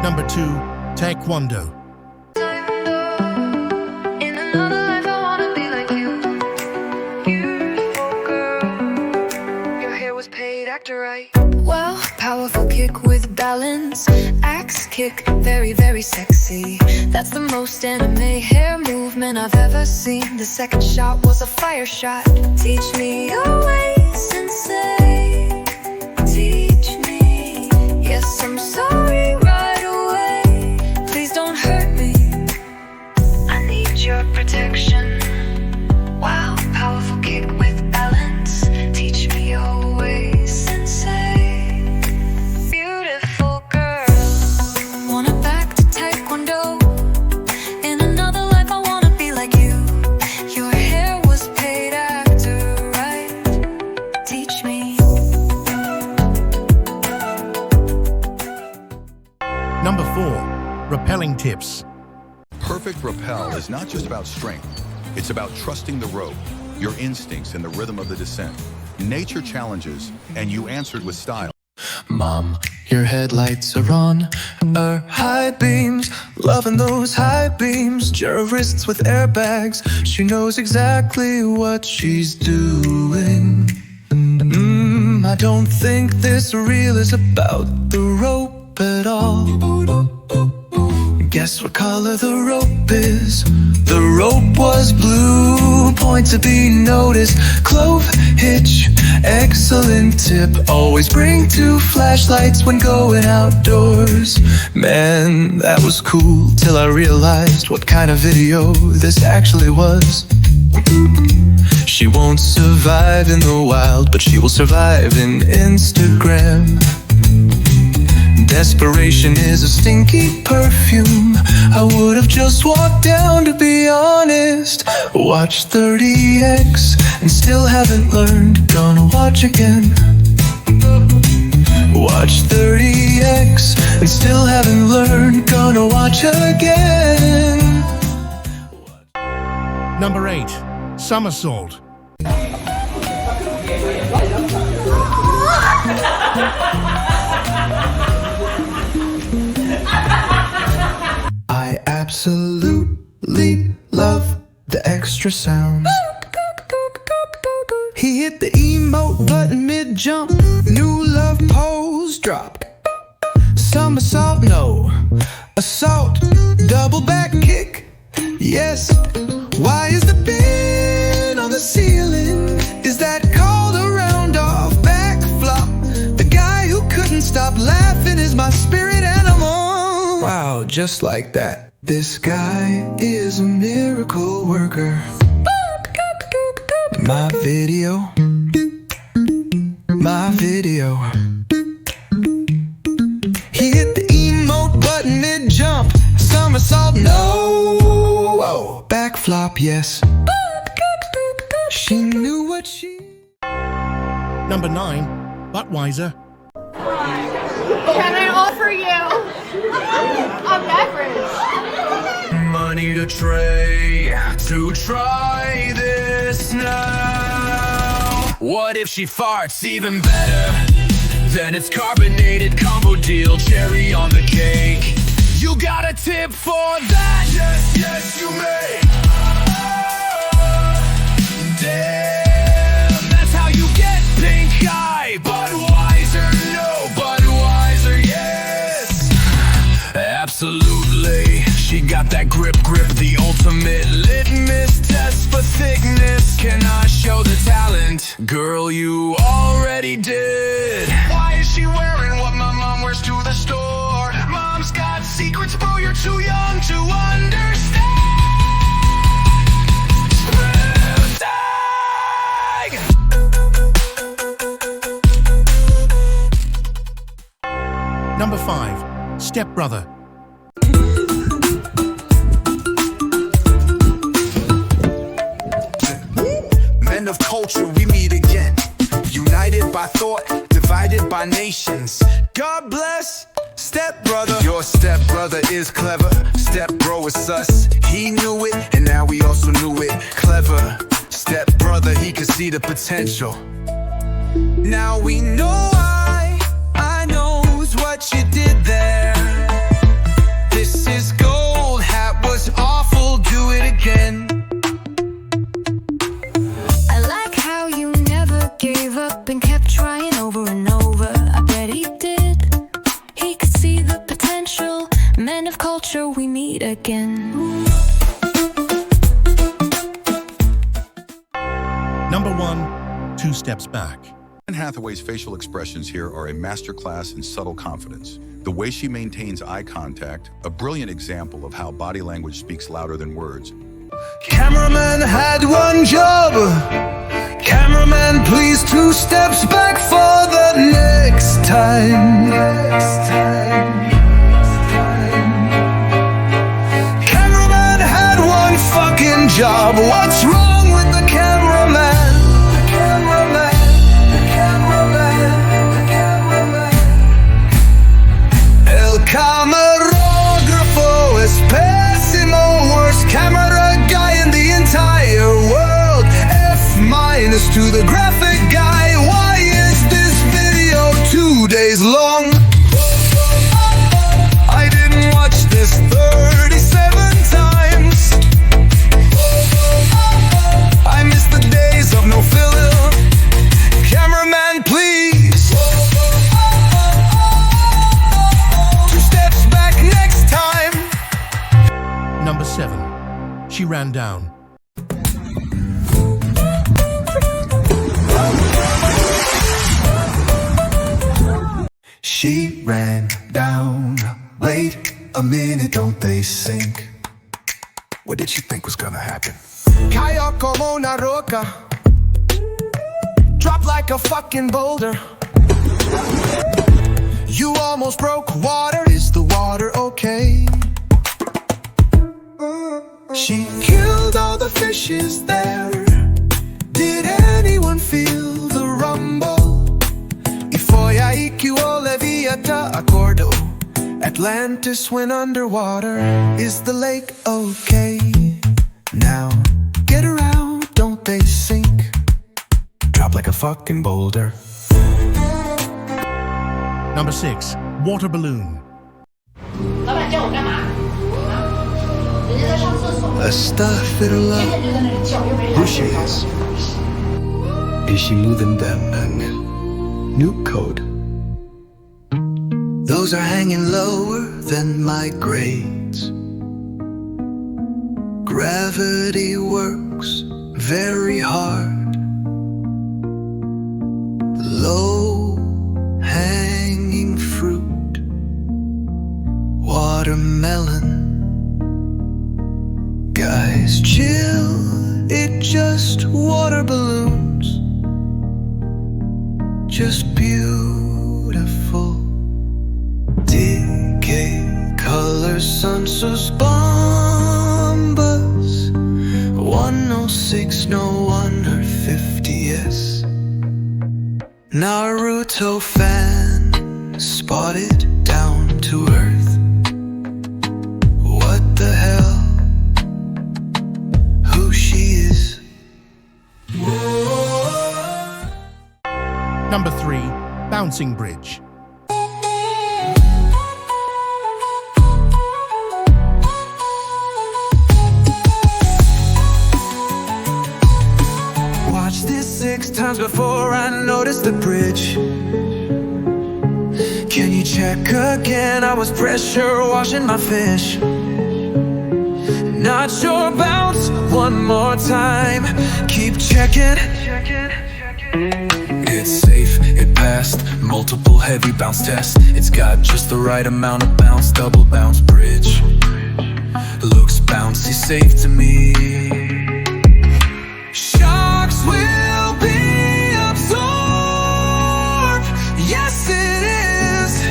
Number 2, Taekwondo. In another life I wanna be like you. Beautiful girl. Your hair was paid, act right. Well, powerful kick with balance. Axe kick, very, very sexy. That's the most anime hair movement I've ever seen. The second shot was a fire shot. Teach me your ways, sensei. Teach me. Yes, I'm sorry right away. Please don't hurt me. I need your protection. Wow, powerful kick with balance. Teach me your ways, sensei. Beautiful girl. Wanna back to Taekwondo. In another life I wanna be like you. Your hair was paid after, right? Teach me. Number 4, repelling tips. Perfect rappel is not just about strength. It's about trusting the rope, your instincts, and the rhythm of the descent. Nature challenges, and you answered with style. Mom, your headlights are on, high beams, loving those high beams. Gyro wrists with airbags, she knows exactly what she's doing. I don't think this reel is about the rope at all. Guess what color the rope is? The rope was blue, point to be noticed. Clove hitch, excellent tip. Always bring 2 flashlights when going outdoors. Man, that was cool till I realized what kind of video this actually was. She won't survive in the wild, but she will survive in Instagram. Desperation is a stinky perfume. I would have just walked down, to be honest. Watched 30x and still haven't learned. Gonna watch again. Watch 30x and still haven't learned. Gonna watch again. Number 8, somersault. I absolutely love the extra sounds. He hit the emote button mid-jump. New love pose drop. Somersault, no. Assault, double back kick. Yes. Why is the pin on the ceiling? Is that called a round off back flop? The guy who couldn't stop laughing is my spirit animal. Wow, just like that. This guy is a miracle worker. My video. My video. He hit the emote button mid-jump. Somersault, no. Whoa. Back flop, yes. She knew what she... Number 9, butwiser. Can I offer you a beverage? Money to try this now. What if she farts even better? Then it's carbonated combo deal, cherry on the cake. You got a tip for that? Yes, yes, you may. Damn, that's how you get pink eye. Budweiser, no, Budweiser, yes. Absolutely. She got that grip, the ultimate litmus test for thickness. Can I show the talent? Girl, you already did. Why is she wearing what my mom wears to the store? Mom's got secrets, bro, you're too young to understand. Tag! Number 5, stepbrother. Men of culture, we meet again. United by thought, divided by nations. God bless, stepbrother. Your stepbrother is clever. Stepbro is sus. He knew it, and now we also knew it. Clever. Stepbrother, he could see the potential. Now we know why. I knows what you did there. This is gold. Hat was awful. Do it again. I like how you never gave up and kept trying over and over. I bet he did. He could see the potential. Men of culture, we meet again. Number 1, 2 steps back. Anne Hathaway's facial expressions here are a masterclass in subtle confidence. The way she maintains eye contact, a brilliant example of how body language speaks louder than words. Cameraman had one job. Cameraman, please 2 steps back for the next time. Cameraman had one fucking job. What's wrong with the cameraman? El camarógrafo es pésimo, worst camera guy in the entire world. F- to the graphic guy. Why is this video 2 days long? I didn't watch this 37 times. I miss the days of no filler. Cameraman, please. 2 steps back next time. Number 7. She ran down. She ran down. Wait a minute, don't they sink? What did you think was gonna happen? Cayó como una roca. Drop like a fucking boulder. You almost broke water. Is the water okay? She killed all the fishes there. Did anyone feel the rumble? Y foi aí que o Leviathan acordou. Atlantis went underwater. Is the lake okay? Now get around, don't they sink? Drop like a fucking boulder. Number 6. Water balloon. 老板叫我干嘛？啊？人家在上厕所。 Astaghfirullah. 天天就在那里叫，又没人 Who she is? Is she moving them? New code. Those are hanging lower than my grades. Gravity works very hard. Low hanging fruit. Watermelon. Guys, chill. It just water balloons. Just beautiful. Decay colors, sun sus bombas. 106, no 150s. Naruto fan spotted down to earth. What the hell? Who she is? Number 3. Bouncing bridge. Watched this 6 times before I noticed the bridge. Can you check again? I was pressure washing my fish. Not sure, bounce one more time. Keep checking. It's safe, it passed multiple heavy bounce tests. It's got just the right amount of bounce, double bounce bridge. Looks bouncy, safe to me. Sharks will be absorbed. Yes, it is.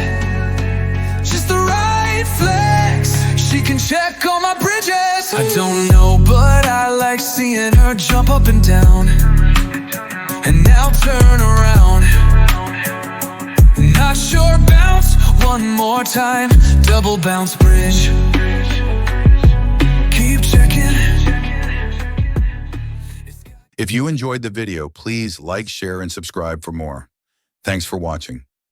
Just the right flex. She can check all my bridges. I don't know, but I like seeing her jump up and down. And now turn around. Not sure, bounce one more time. Double bounce bridge. Keep checking. If you enjoyed the video, please like, share, and subscribe for more. Thanks for watching.